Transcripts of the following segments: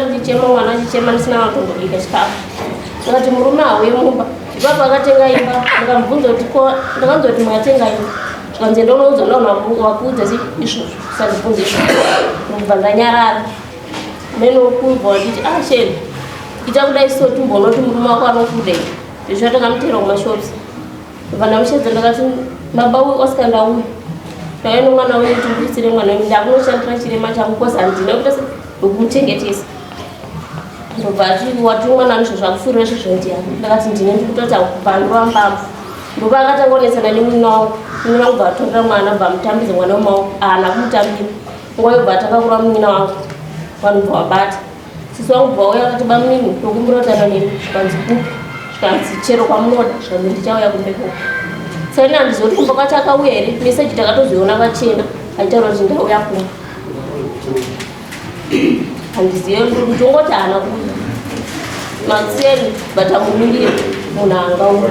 Ndichema mwana ndichema nisina matondolika chikafu ngati murume auye mumba ipapo akatenga imba ndikamubvunza kuti ko ndakanzwa kuti mwakatenga imba tikanzi ndonoudzwa ndawakuudza izvo sandibvunza izvo ndobva ndanyarara mene wokuibva wanditi sheri ita kudai so timboona kuti murume wako anokudai izvo takamutera kumashops ndobva ndamushedza ndakati baba oscar ndauya ndaenda mwana wenyu timbuditsire mwana wenyu ndakunoshandira chirema changu kozi handina kuti ndokumuchengetesa ndobva wati mwana anisvo zvakufurira izvozvo ndiyani ndakati ndine ndikutota vanhu vambambo ndobva akatangonesana nemwina wangu mwina wangu bva atorera mwana bva mutambidza mwana wemaoko haana kumutambira nguva yobva atakakura mwina wangu vanhu bva wabata sisi wangu bva uya akati bamwini ndokumburotana nemi zvikanzi buku zvikanzi chero kwamunoda zvikanzi ndichauya kumbeko saka ine handizoti kumba kwati akauya here meseji takatozoiona vachena aitaura kuti ndauya kumba handizive ndongoti haana kuuya makuseni batamuningire munhu angauya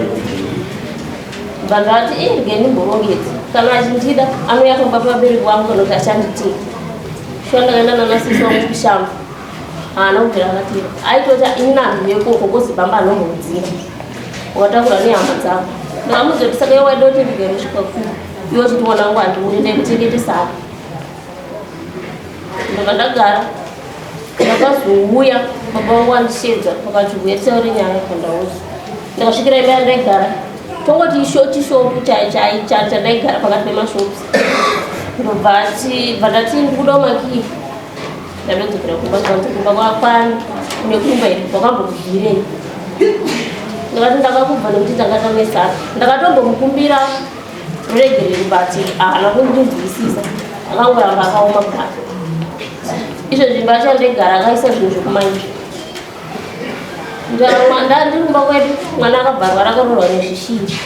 bva ndati ngenimborongedza kana achindida anouya tomba pabereki wangu kana kuti achanditika sho ndakaenda nanasisi wangu kushamba haana kubvira akatira aitoti inanhu yekoko kozibamba anombomudzinga wakatakura nehama dzako ndakamuzoti saka iwaida kuti ndigere kusvika kuu iwo chiti mwana wangu handiuri ndaikuchengetesa apa ndobva ndagara ndakazouya baba wangu andishedza pakati uyetisaure nyaya kandauza ndakasvikira imba yandaigara tongoti ishopu chandaigara pakati pemashops ndobva ndati ndikudawo makii ndadodzokera kumba zvanzi kumba kwakwana nekumba iri kwakambokubvirei ndakati ndakakubva nekuti ndakatanesana ndakatombomukumbira ruregereri bati haana kundinzwisisa akangoramba akaoma kudaro izvo zvimba chandaigara akaisa zvinhu zvokumaizvo ndandirumba kwedu mwana akabvarwa rakarorwa nezvishiri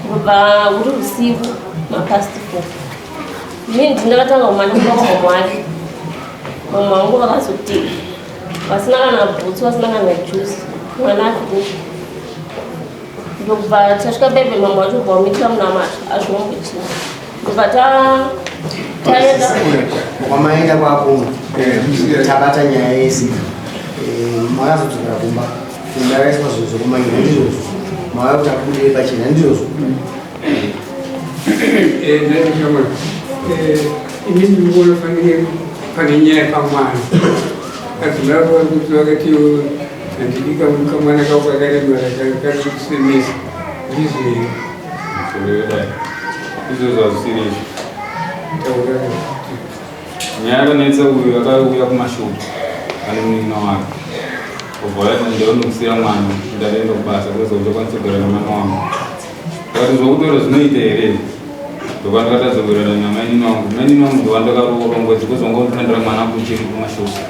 kubva uri usiku mapasti 4 inini ndakatanga kumanikwa kwamamwe wake mamwe wangu vakazoteka vasina kana bhutsu vasina kana juice mwana akuduku ndobva tasvika bebe mamwe wacho bva wamitira munamata azvinombochina ndobva taenda wamaenda kwako tabata nyaya yese makazodzokera kumba ndakaiswa zvinhu zvokumaira ndizvozvo mauya kuti akudei pachena ndizvozvo inini ndikuona pane nyaya pamwana adzimai kuti vakati handidi kamwana kako kakaremara kakusemesa ndizvo izvozvo hazvisiri nyaya yakanetsa uyu akauya kumashopu ane munina wake Obola ndio nukusira mwana ndalendo basa kuzoje kwansogera na mwana wangu. Kandi zokutora zvinoite here. Ndokanda katazogera na maini wangu ndo andaka rongo dzikuzongo kutandira mwana kuchiri kumashosha.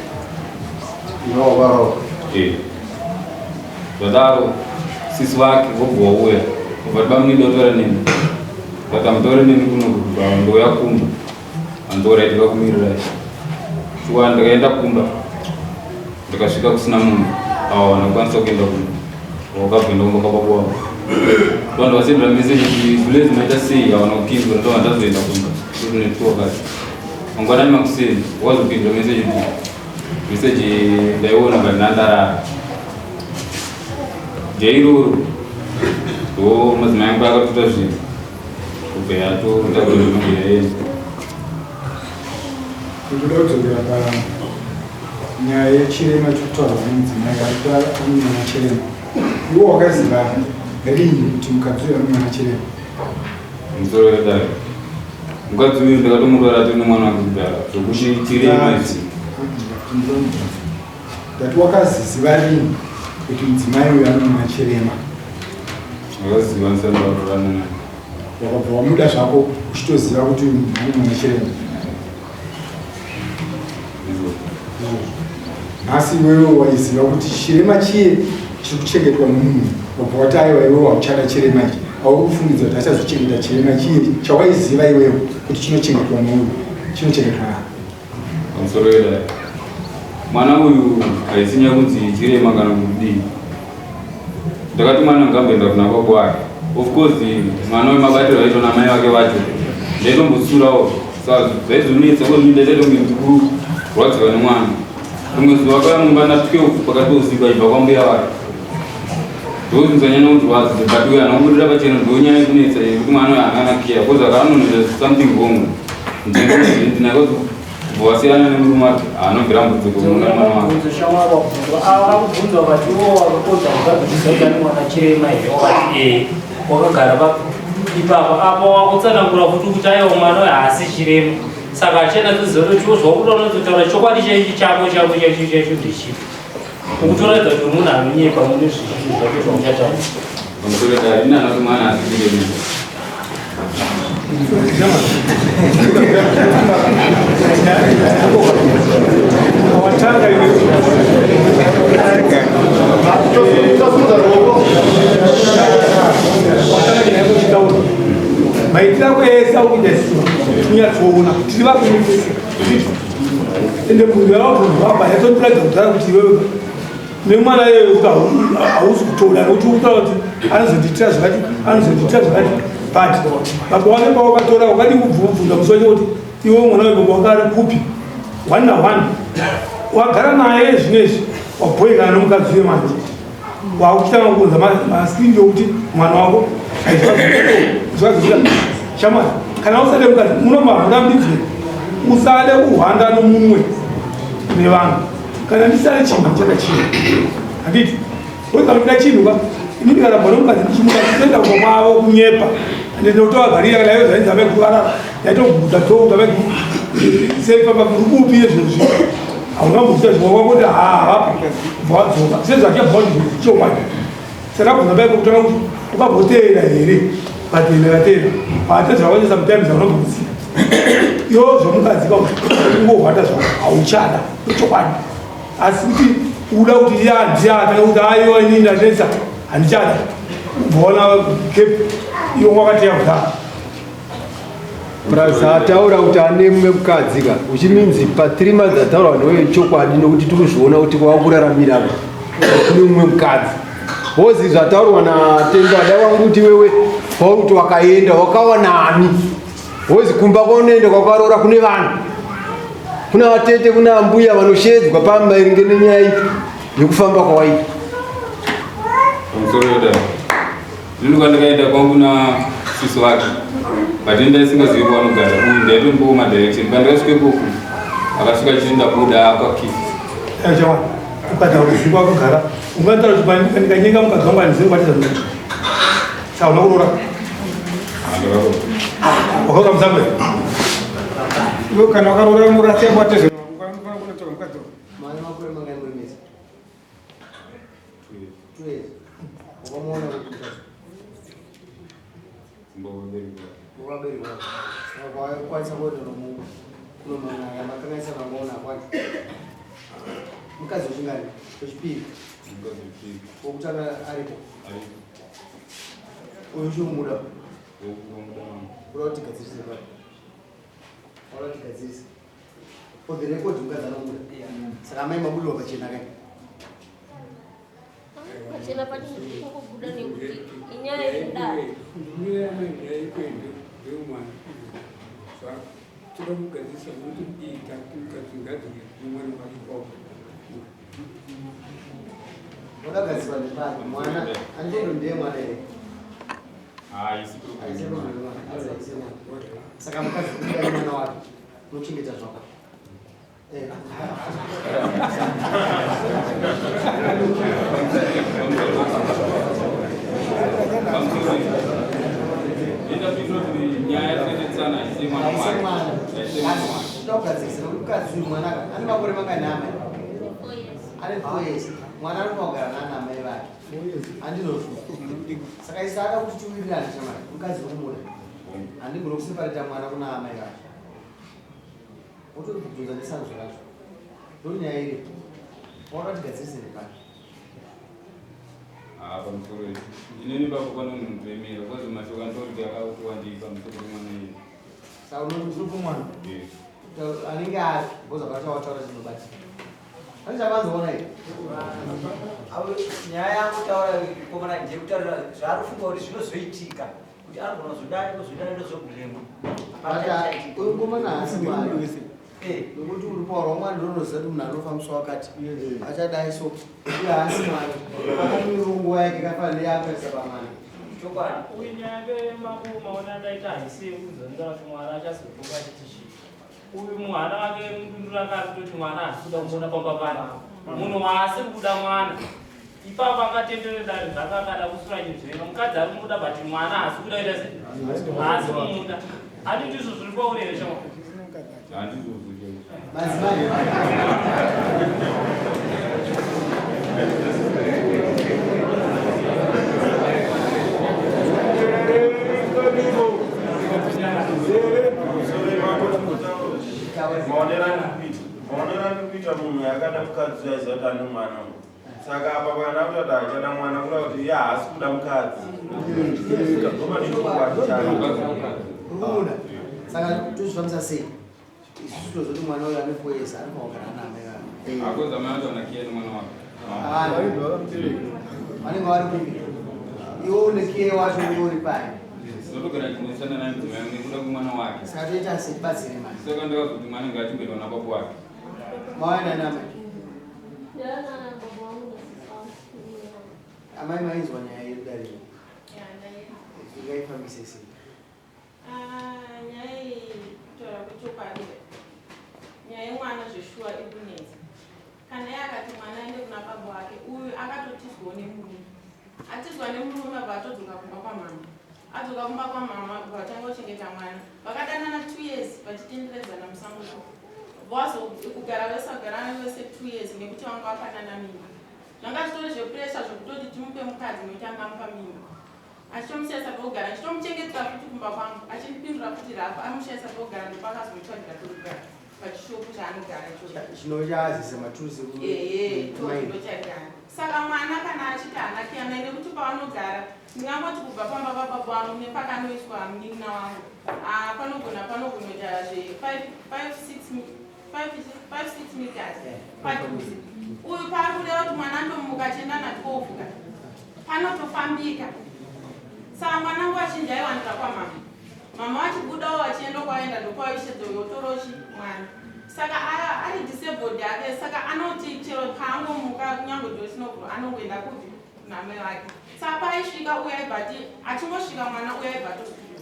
No baro. Dadaro sisi wake vobwa uya. Kubaba mnidotora nini? Batamdora nini kuno kubaba ndo yakumba. Andora itika kumirira. Chwa ndakaenda kumba. Ndikasvika kusina munhu. Nakwanisa kuenda kumba. Wakabvenda kumba kwababa. Vanhu vasendera message kuti village maita sei avanokindwa ndo vandazoenda kumba. Kune network. Mangwanani makuseni wazopindura message kuti message ndaiona banandara. Jairo ndo mazina yangu akatuta zvinhu. Kubveya to ndagona kumbira yeye. Kutodzokera panyaya yechirema chekutaura nemudzimai ari mwana chirema, iwo wakaziva rini kuti mukadzi uyu ari mwana chirema? Musoro wedare mukadzi uyu ndakatomurora tiri nomwana wake kudhara zvokuchirema idzi ndati wakaziziva rini kuti mudzimai uyu ari mwana chirema? wakaziva ndisandavarorana naye. Wakabva wamuda zvako uchitoziva kuti ari mwana chirema? Nhasi iwewe waiziva kuti chirema chiye chiri kuchengetwa nomunhu, wabva wati aiwa iwewe wauchada chirema ichi, hauri kufungidza kuti achazochengeta chirema chiye chawaiziva iwewe kuti chinochengetwa nomunhu, chinochengetwa naye. Pamusoro wedare mwana uyu haisinya kunzi chirema kana kudii. Ndakati mwana ngamboenda kuna baba wake. Of course mwana wemabatiro aitwa namai vake vacho ndaitombotsurawo saka zvaizonetsa kuti ndaitombokurwadziwa nemwana. Rimwe zuva kamumba ndasvikewo pakatoziva ibva kwambuya wake ndokunzanyanya kuti wazive but uyu anamudira pachena ndonyaya yekunetsa kuti mwana uyu haana kiya kozi akaanonoita something wrong ndinakoti wasiyana nemurume wake anobvira mbudziko muna mwana wake. Akubvunzwa kuti iwo wakakodza kugadzirisa kuti mwana chirema here wakati wakagara ipapo apo wakutsanangura kuti aiwa mwana uyu haasi chirema. Saka achena kuziva kuti iwo zvakutoona kutaura chokwadi chaichi chako chaicho ndechipi. Ukutoratidza kuti munhu anonyepa mune zvizhinji zvake zvamuchataura. Pamusoro wedare ini haana kuti mwana haasi chirema. maitira kwese aukudesiwa kunyatsoona kuti tiri vakunyepesa ende munhu yavakuhamba yatotiradza kutara kuti iwewe nemwana yeyo hausi kutoda nokuti ukutaura kuti anozondiitira zvakati but papawanepa wakatora wakadi kubvunza musonye kuti iwe mwana webaba wakari kupi 1 na 1 wagara naye zvinezvi wabhoyekana nomukadzi wemanje wakutanga kuunza maskini yokuti mwana wako aizvazvira shamwari kana usade mukadzi munomavhurambidzwe usade kuhwanda nomumwe nevanhu kana ndisade chinhu chakachina handiti wekanopinda chinhu ka ini ndikarabva nomukadzi ndichimuka ndienda kwamavo kunyepa ndinotovagarira kana iwe zvainzave kuvarara yaitogudza tougave seifambarukupi yezvozvi haungamboita zvawakoti haapa vadzoka sezvachebvachichokwadi saka bvunza kutanga kuti ukabhoteera here patenderatera patezvakaita sometimes haunamboziva iwo zvomukadzi ungohwata zvako hauchada chokwadi asi kuti uda kuti ndiata kuti aiwa ini ndanetsa handichada ubvaona iwo wakateya kudhara Praza ataura kuti ane mumwe mukadzi ka uchiminzi pa 3 months ataura newe chokwadi nokuti tikuzviona kuti wakuraramira kune mumwe mukadzi hozi zvataurwa na tenda dai wangu kuti wewe pauti wakaenda wakawanani hozi kumba kwaunoenda kwakarora kune vanhu kuna vatete kuna mbuya vanoshedzwa pamaringe nenyaya iyi yekufamba kwawaita. Pamusoro wedare ndinonga ndakaenda kwangu na sisi wake but ndaisingazivi kwanogara uyu ndaitombowo madirection pandakasvike koko akasvika chienda kuda akakisi chawa ukataura ziva wakagara ungataura kuti ndikanyenga mukadzi wangu handizivi kwatisa saka una kurora wakauka musambe iwe kana wakarora murasi yakwatezve Mwana makuru mangai muri mesa. Tuwezi. Ukamwona kukuta. Mboberi kwa. Kwa sababu ndo Mungu. Kuna maana ya makanisa naona kwake. Mkazi uchingani. Tushipiri. Mkazi uchipiri. Ukutaka alipo. Uyu muda. Uroti kazisi baba. Uroti kazisi. For the record mkazi anamuda. Saka mai mabudu wapachina gani? Pachina huko budani kuti. Inyaya nda. Dunia kwende umwana. Sa tukamukazisa kuti itakukazingazi umwana wakiko. Mbona kazi wale pale mwana anjendo ndiye mwana ile. Aisema saka mkazi kuja mwana wake. Mchingeta toka. Mwana anogara nana mai vake andinozvo saka isada kuti tiwirirane chama mukadzi womuna handigona kusiparita mwana kuna amai vake otori kubvunza nesanzvo racho ndonyaya iripo wakatigadzirisire pake pamusoro inini bako pano munhu remera kwazi mashoko andoriti akautowandipa musoro mwana iyi saka unotupa mwana anenge ari boza pachawataura chinobati handichavanzoona iyi nyaya yakutaura komana ndekutaura zvaarifunga kuti zvinozoitika kuti anogona kuzodai ndozogurema uyu komana hasi mwari nokuti uri paura mwana ndonoziva kuti munhu anofambiswa wakati achadai so uye hasi mwari akamiriro nguva yake kafanira yaakaisa pamwana uyu nyaya vemaona ndaita haisei kuzonzera kuti mwana achazovuka chitishi uyu mwana wake mudundu rakari kuti mwana hasi kuda kumuona pamba pana munhu haasi kuda mwana ipapo akatenderedari zvakakada kusura chizvenga mukadzi ari kumuda bati mwana haasi kuda ita sei haasi kumuda handiti izvo zviri paurere shama maonerani kuita munhu yakada mukadzi aiziva kuti ane mwana saka apa kana kuti achada mwana kuda kuti iye haasi kuda mukadzi rumuna saka tozvifambisa sei isusu tozoti mwana uyo anefoyesa anofagara anamai akoza mai acho anakiya nemwana wake vanenge vari kumbiri iwo unekiye wacho unge uri pai ndotogara chinesana naye mudzimai wangu nekuda kwemwana wake saka toita setibatsire mari saka ndakazoti mwana ngatimberewa nababa wake mawaenda namai amai mainzwa nyaya yedu dariro ingaifambise sei nyaya iyi kutaura kwechokwadi nyaya yemwana zveshuwa ikunetsa kana iye akati mwana aende kuna baba wake uyu akatotizwawo nemurume atizwa nemurume abva atodzoka kumba kwamama adzoka kumba kwamama vatanga kuchengeta mwana vakadanana 2 years vachitenderedzana musango kugara vese vagarana vese 2 years nekuti vanga vapanana mimba zvanga zvitori zvepuresha zvokutoti timupe mukadzi nokuti angamupa mimba achitomushaisa pekugara achitomuchengetera futi kumba kwangu achindipindura futi rafa amushaisa pekugara ndopakazoitwa ndikatorugara pachishopu chaanogara chinochaazisa maturusi ndochaigara saka mwana kana achiti hanakiyana nekuti pavanogara ndingangoti kubva pamba pababa vangu nepakanoiswa munin'ina wangu panogona kuita zve 5-6 meters padhuze uyu paari kureva kuti mwana ndomuka achienda natikovuka panotofambika saka mwana wangu achinji aiwanika kwamama mama vachibudawo vachienda kwaenda ndokwaishedoyotorochi mwana saka ari disabled yake saka anoti chero paangomuka kunyange dosinogro anongoenda kupi kunamai vake saka paisvika uya aibvati achingosvika mwana uya aibva tosvika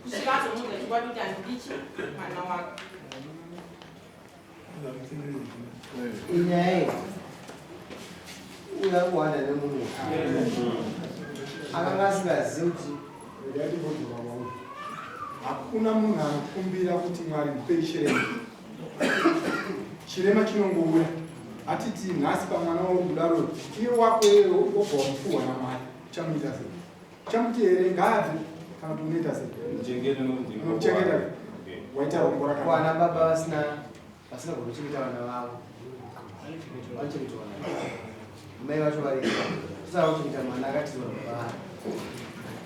kusvika azomuudza chikwadi kuti handidichi mwana wake inyaya uya kuwanda nemunhu akanga asingazivi kuti hakuna munhu anokumbira kuti mwari mupei chirema chirema chinongouya atiti nhasi pamwana waurikudaro iye wako wobva wamupfuwa namari uchamuita sei? Uchamuti here ngaabve kana kuti unoita sei? Unomuchengeta waita rongora vana baba vasina kunochengeta vana vavo vanochengeta vana mai vacho vari kusara kuchengeta mwana akatizwa baba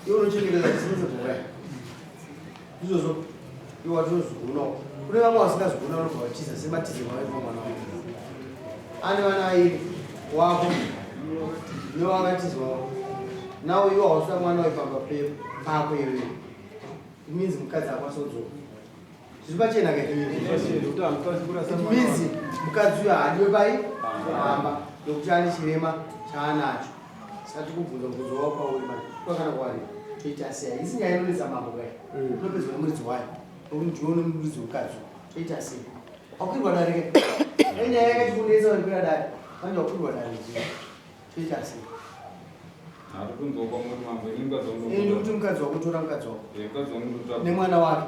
iwe unochengetedza chisinzebhora izvozvo iwe watozvigunawo kune vamwe vasingazviguna vanobva vachiza sematizirwa vaiva mwana wavo ane vana vairi wako newakatizwawo nawo iwe hausuda mwana waipamba pako iwe iminzi mukadzi akwasodzoka zviri pachena kaimizi mukadzi uyo haadiwe pai amba nokuti ane chirema chaanacho saka tikubvunza mubvunzo wavo pauri kwakana kwari toita sei isi nyaya inonetsa mambo kai unopedzwa nemuridzi wayo nokuti ndiwe nemuridzi wemukadzi toita sei wakwirwa dare enyaya yakachikunetsa warikwira dare manje wakwirwa dare toita sei ndikuti mukadzi wako tora mukadzi wako nemwana wake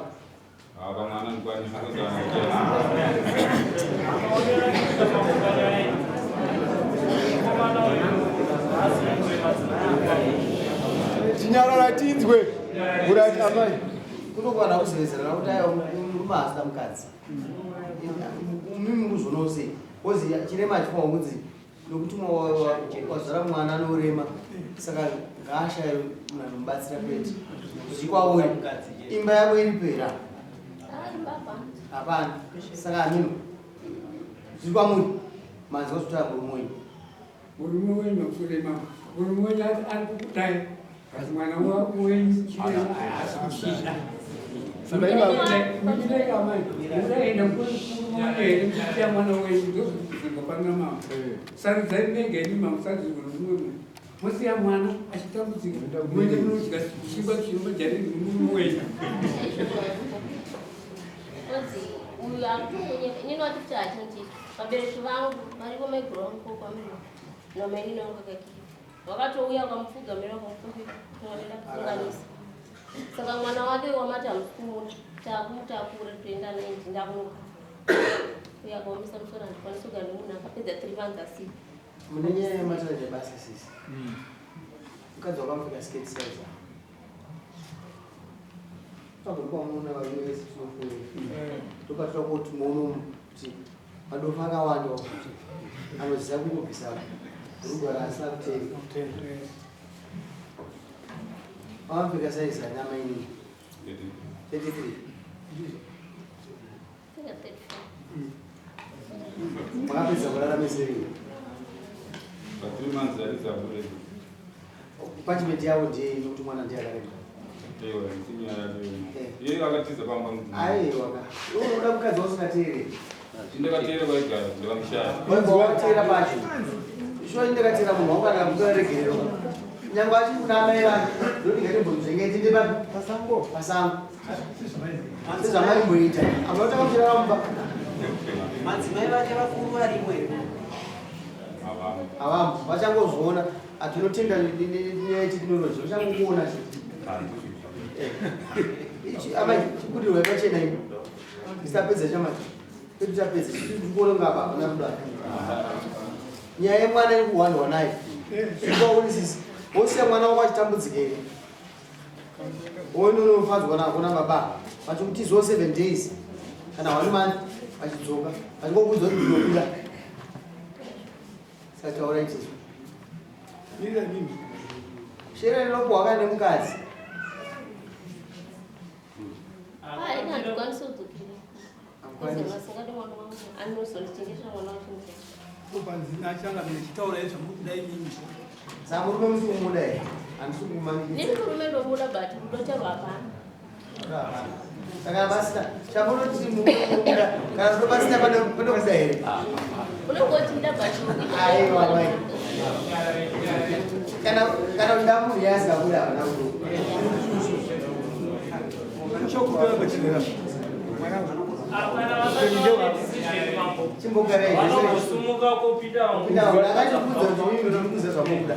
chinyarara tinzwe urati amai kunokwana kuzevezerana kuti aya murume asina mukadzi mimi muzvonose ozi chirema chifanwa kunzi nokuti wazara mwana anorema saka ngaashaye munhu anomubatsira pete zvikwauri imba yako iri pera hapana saka amino zvikwamuri manzi wazvotara murume wenyu murume wenyu akurema murume wenyu ari kukutai kasi mwana wenyu asikushida muchaenda kurumaeekutia mwana wenyu ndozvigopanga mama sarizainegenima musazivona mumwe musiya mwana achitambudzika muende munodya chingwa chinomajariri murume wenyu uyu akutonyeka watiti achinji vabereki vangu varipo maiguru vamuko kwamiri nomainongakaki wakatouya ukamupfugamira ukamupfugaenda kufunganisa saka mwana wake wamati hamusikumuda takumutakure toenda naindi ndakunoka uya kaomisa musoro handikwanisa kugara nemunhu akapedza 3 months asipo mune nyaya yemataraja basa sisi mukadzi wakamupfeka skate size pabvekwamuona varume vese tinofuura tokatora kuti muono kuti madofa akawanda kuti anoziva kungobvisa rugwara asina kutenga wamupfeka saizi anyama inini 33 makapedza kurarama sei pachimeti yavo ndiyei nokuti mwana ndiye akarema aiwa unoda mukadzi wausikateereri ndakateera pacho sho ndakateera munhu wangu kana kutoregerero nyange achiri kuna amai vake ndodingatembozvengeti pasango sezvamaimboita ambotakamutira vamumba madzimai vake vakuru varimwe avambo vachangozviona hatinotenda nyaya yetekinoloji vachangokuona chikudirwa yakachena ino isapedza chamati pedu tapedza tikuona ngapa apana kudaro nyaya yemwana iri kuhwandwa naye ikaunisisi wosiya mwana wako achitambudzikei oinonofadzwa nako nababa vachikutiziwo 7 days kana 1 month vachidzoka vachingokudza kuti ndinokuda saka taura itizo shere rinoko waka nemukadzi handikwanisa kudzokera masingadi mwana wangu anozondichengetera mwana wachimudai upanzina achanga nechitaura ezvamukudai nini saka murume musi kumudai handisi kumanii murume ndomuda but rudo charo hapana saka basina chamunoti muda kana rudo basina pane kuda here unengotida but aiwa mai kana ndamunhu yasingakuda hapana kudo chokutoabachirira chimbogaraisumuka kupitaakatibudza kuti mimi ndokuza zvamukuda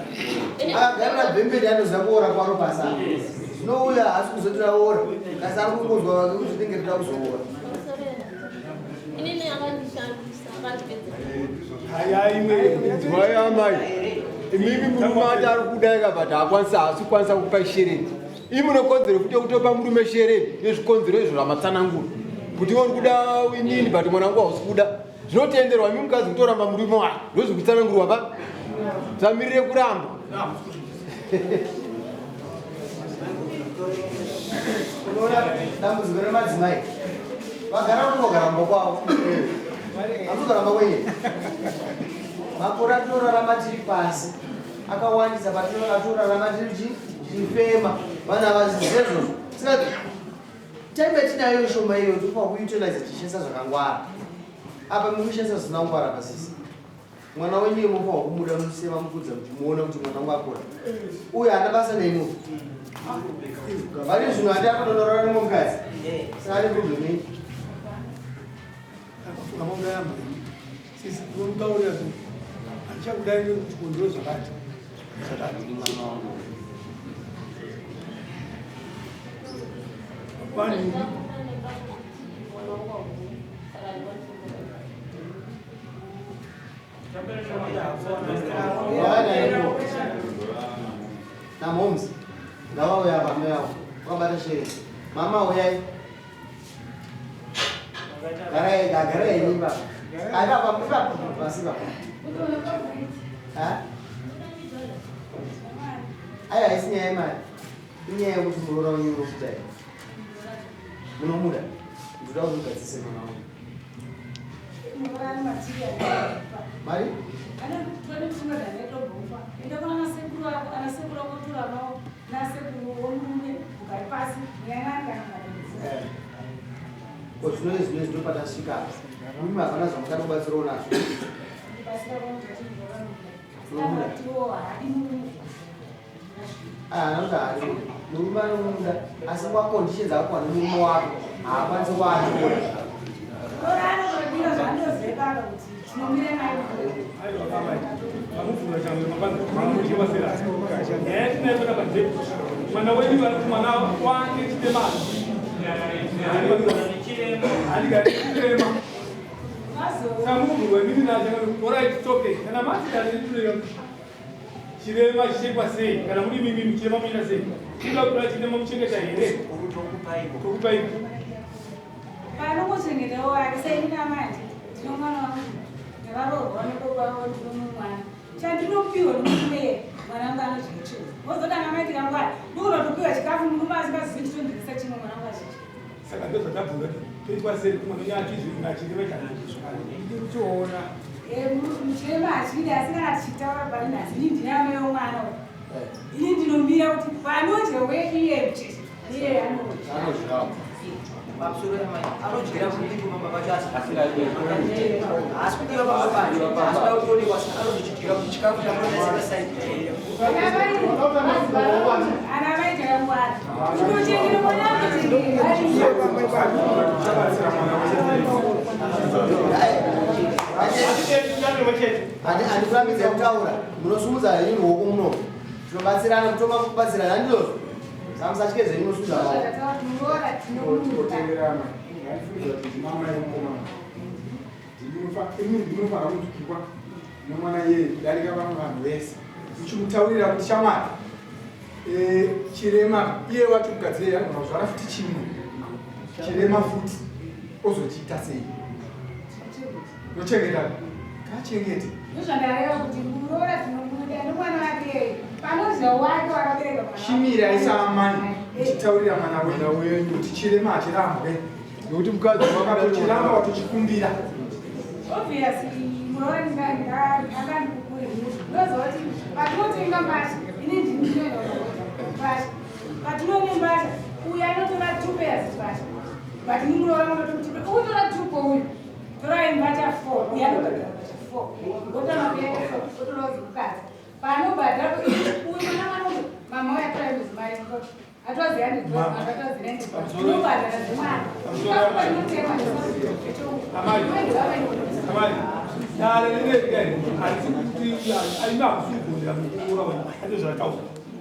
akagarira bhemberi anoziva kuora kwaro pasana zvinouya hasi kuzotira ora kasi ari kungozwa vake kuti tinge tida kuzoora inini akandishandisa akandipedza Why am I? Mimi murume ari kudai but hasikwanisa kupa shereni. Imi nokonzero kuti kutopa murume shereni nezvikonzero izvo zvamatsanangura. Kuti uri kuda inini but mwana wangu hausi kuda. Zvinotenderwa mimi mukadzi kutoramba murume wake. Ndozvi kutsanangurwa pa. Tamirire kuramba. Unoona dambudziko remadzimai vagara kunogara kwavo hatogara kweye makore atorarama tiri pasi akawandisa atorarama tiri chifema vana vazizezvo sikati taime tinayo shoma iyo tofa kuutilize tichisa zvakangwara apa mukushandisa zvisina kungwara pasisi mwana wenyu mufa wakumuda musema mukudza kuti muona kuti mwana wangu akura uye haana basa neinofu vari zvino hati akudonora nemukadzi saka ari kuzvini akamongayamba sisi unotaurira achakudai nechikondero zvakati namomzi ndavauya vame yavo wakabata shere mama uyai garai nimba akapapasipa aya haisi nyaya yemari inyaya yekuti muroora wenyu unofutai munomuda ndoda kuti mugadzise mwana wangu mari zvinoizvi zvine zvinopatasvika mimi havana zvamukanobatsirawo nazvo anoda hari murume anomuda asi kwakondishe dzakakwa nemurume wako haakwanisi kuatora mwana wenyu mwana wake chitemani chirema samunhu wemini naorit okay kana matidaaa chirema chichekwa sei kana muri mimi chirema muita sei ida kura chirema muchengeta here tokupaipo panokuchengetao wake seinamanje ndino mwana wangu nevarohwa nekobao ndinomumwana chandinopiwa nomurume mwana wangu anozvichua wozodana maiti kangwara ndikunotopiwa chikafu murume asingazivi nditondirisa chimwe mwana wangu azvichi saka ndozvatabvunga toitwa sei kuti mwana achizvinachireve chanachitoona muchirema achidi asingana tichitaura parinhasi ini ndinamai womwana ini ndinomira kuti panodya weiye mchezi iye anodya pamusoro yamai anodyira kudiko mama vacho asi kudiva pamba pacho asida kutoonekwa saka anozochidyira kuti chikafu chaonaisikasaidi ana vaidya ngwara unochengera mwana handikuramidze kutaura munosumudza henyu ruoko muno tinobatsirana kutoma kubatsirana handizvozvo samusatye zvenyu munosudza ndinofana kutukirwa nemwana yeye kudarika vamwe vanhu vese uchimutaurira kuti shamwari chirema iye wacho mugadzirira anogona kuzvara futi chimwe chirema futi ozochiita sei nochengeta kachengete ndozvandareva kuti muroora dzinomuda nomwana wake panozva wake wakabereka shimira isaamani uchitaurira mwana wenyu kuti chirema hachirambwe nokuti mukadzi wakatochiramba watochikumbira obviously muroora akandikukure ndoziva kuti patinotenga mbasha ini ndinoenda mbasha patinone mbasha uyu anotora tupe yazipasha but nimuroora matotupe utora tupe uyu torai mbasha 4 uyu anobhadhara mbasha 4 otomakuyaeka 4 otoraudzi mukadzi panobhadhara uyu mwana manozo mama uyu atora muzimai atozirandinobhadhara zvemwana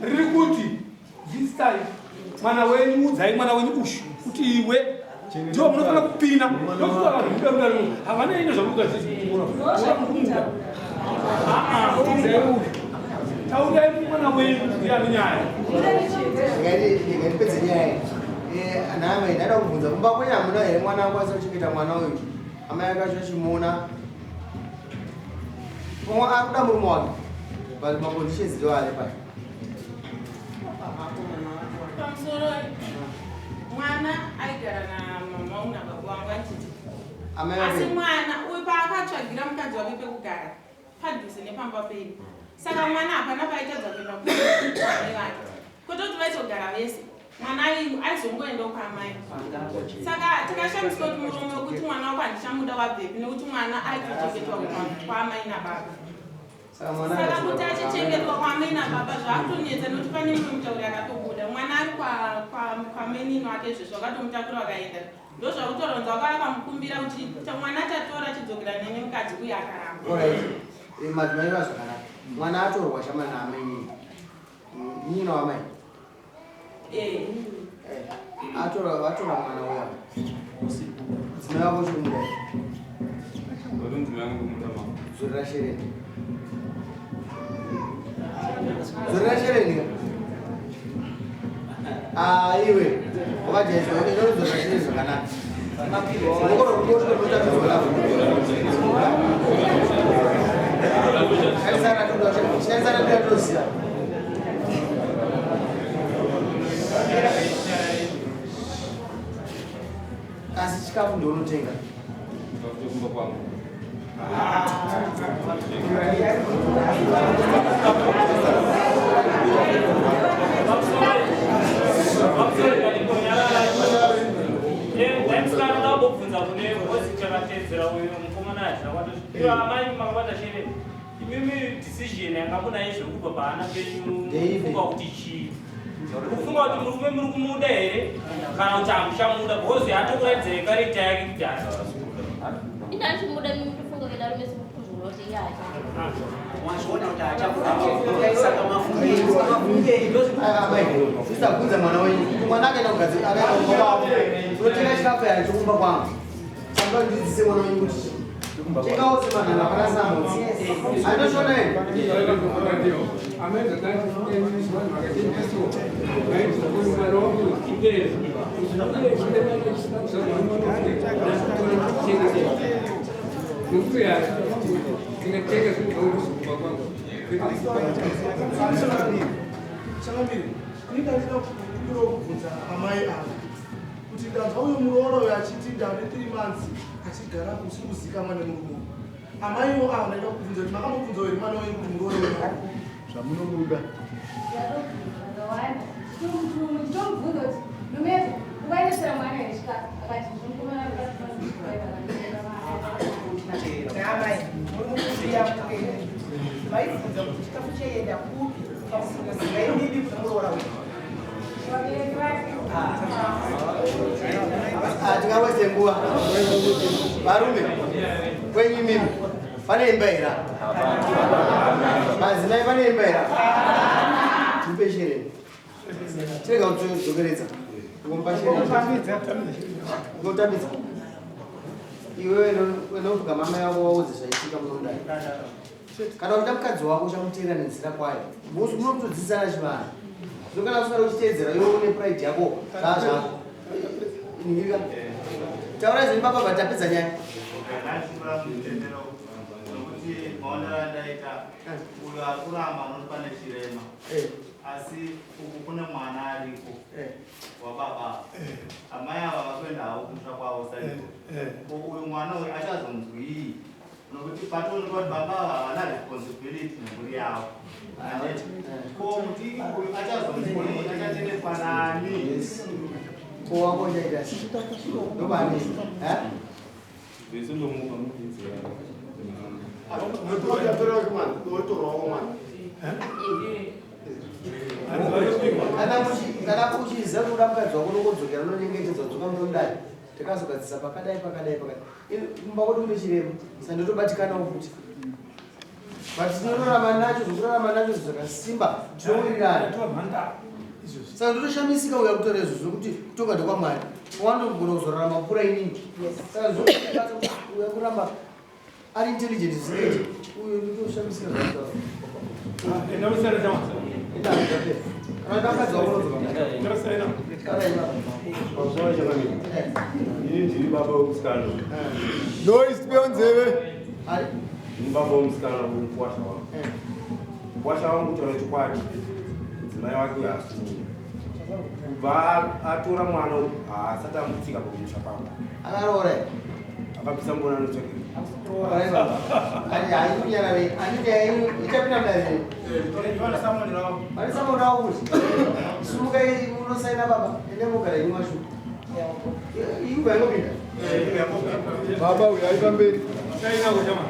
riri kuti this time mwana wenyu udzai mwana wenyu ushu kuti iwe ndio munofana kupina havana ino zvamuka Taurai mwana wenyu ndiyani nyaya. Ndingapedze nyaya. Anamai ndada kubvunza kumba kwenyu hamuna here mwana akwanisa kuchengeta mwana uyu. Amai akacho chimuona. Pomwe akuda murume wake. But maconditions ndiwo ari paya. Pamusoro mwana aigara namama unababa wangu anchiti. Asi mwana uyu paakatsvagira mukadzi wake pekugara padhuze nepamba pedu. Saka mwana hapana paitadza kuenda kuamai vake. Kutoti vaitogara vese. Mwana aizongoendawo kwaamai. Saka tikashamiswa kuti murume wekuti mwana wako handichamuda wabvepi nekuti mwana aitochengetwa kwaamai nababa. Saka kuti achichengetwa kwaamai nababa zvaakutonetsa nekuti pane mumwe mutauri akatobuda. Mwana ari kwamenino ake izvozvo akatomutakura vakaenda. Ndozvakutoronza wakavamukumbira kuti mwana tatora chidzokera nene mukadzi uye akaramba. Madzimai vazvakanaka. Mwana atorwa shama naamai. Nina wamai. Atora mwana uya. Dzimai wako chikumuda. Zorera shereni. Zorera shereni. Iwe. Wakajaizwa kuti zorera shereni zvakanaka. Ngokoro kuti kutotambizwa lavo. Shaisara tuyatoziya. Asi chikafu ndounotenga. ndakubvunza kune vozi chakatedzera uyo mukomana achinakwatosvika amai makabata shere imimi decision yangabona izvokubva paana penyu kufunga kuti chii kufunga kuti murume muri kumuda here kana kuti hamuchamuda because yatokuredzere karita yake kuti indachimuda mimifunga vedaro mese kuzvinoti yacho mwazviona kuti achakuaisaka mafungeiisabvunza mwana wenyu mwana akaenda kugadzira akaenda kumba kwavo unotenga chikafu yacho chokumba kwangu saka ndidzidzise mwana wenyu kuti chengawo semanhanga pana samotsi andosvona ene Changamire, ndingatida kubvunza amai ava kuti ndanzwa uyu muroora uyo achiti ndave 3 months achigara kuzikamwa nemurume. Amaiwo ava ndaida kubvunza kuti makamubvunza uri mwana wenyu kuti muroora uyo zvamunomuda. Ndinobvunza kuti lumezi ukaendesera mwana here chikafu akati ndinokomana Amai, munomuziya mukene. Vaibvunza kuti chikafu cheienda kupi vaididi kuti muroora uyu. Hatingawedze nguva. Varume, kwenyu mimi pane imba here? Madzimai pane imba here? Tipe shereni. Tirega kudzokeredza. Ngomba shereni. Ngotambidza. Iwewe unovuka mama yako wauze zvaitika munodai. Kana uchida mukadzi wako uchamuteera nenzira kwayo. Munotodzidzana chivana. Zvokana usina uchiteedzera iwe une pride yako zvazvako. Ningirika. Taura izvi baba vatapedza nyaya. Nokuti maonero andaita uyo akuramba unofane chirema. Asi uku kune mwana ariko wababa. Amai ava vakuendawo kutsva kwavo saiko. Uyu mwana uyu achazonzwii nokuti patoonekwa kuti baba ava havana responsibility nemhuri yavo. Ko muti uyu achazonzwii achatendeswa nani? Ko wako chaita sei? Ndobani? Zvese ndomupa mudzidzira. Kana kuchiziva kuda mukadzi wako unokodzokera unonyengetedza dzoka munondai tikazogadzisa pakadai. Kumba kwedu kune chirema saka ndotobatikanawo futi. But tinorarama nacho zokurarama nacho zvakasimba tinowirirana. Saka ndotoshamisika uya kutora izvo zvokuti kutonga ndekwamwari wanogona kuzorarama mvura iningi. Saka uya kuramba ari intelligent zvisingaiti. uyu nditoshamisa zvaita ndamusara chamasa ini ndiri baba wemusikana noisipewo nzeve ndiri baba wemusikana wekuwasha wangu kuwasha wangu taura chokwadi mudzimai wake uyo asii kubva atora mwana haasati amutsika pakumusha pangu akaroora akapisa mbona anotsveke ichapinda mdavarisamonao kuti sumuka unosaina baba ende mogara ini mashu iuva ingopinda baba uyo ari pamberi sainako chama